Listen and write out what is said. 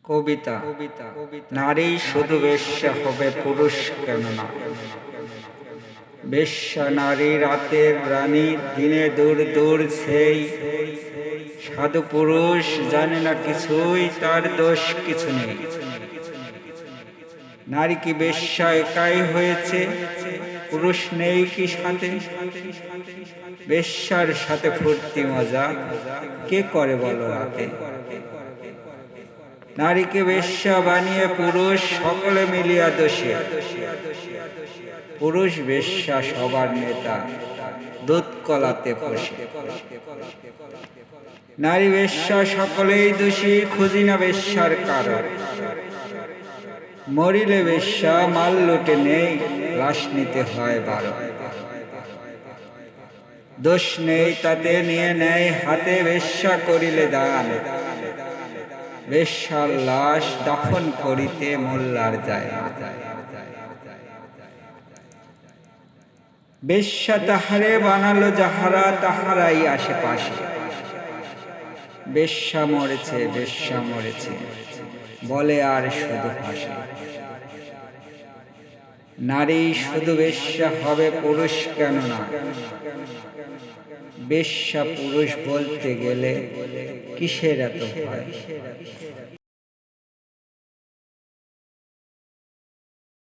কবিতা। নারী শুধু বেশ্যা হবে, পুরুষ কেন না? বেশ্যা নারী রাতের রানী, দিনে দূর দূর সেই। সাধু পুরুষ জানে না কিছুই, তার দোষ কিছু নেই। নারী কি বেশ্যা একাই হয়েছে, পুরুষ নেই কি সাথে? বেশ্যার সাথে ফুর্তি মজা কে করে বলো রাতে? নারীকে বেশ্যা বানিয়ে পুরুষ সকলে মিলিয়া দোষী। পুরুষ বেশ্যা সবার নেতা, দুধ কলাতে বসে। নারী বেশ্যা সকলেই দোষী, খুঁজি না বেশ্যার কারণ। মরিলে বেশ্যা মাল লুটে নেই, লাশ নিতে হয় বারণ। দোষ নেই তাতে নিয়ে নেয় হাতে, বেশ্যা করিলে দান। বেশ্যার লাশ দাফন করিতে মোল্লার যায় না। বেশ্যা তাহারে বানালো যাহারা, তাহারাই আশেপাশে। বেশ্যা মরেছে, বেশ্যা মরেছে বলে আর শুধু হাসে। নারী শুধু বেশ্যা হবে, পুরুষ কেন না? বেশ্যা পুরুষ বলতে গেলে কিসের এত ভয়?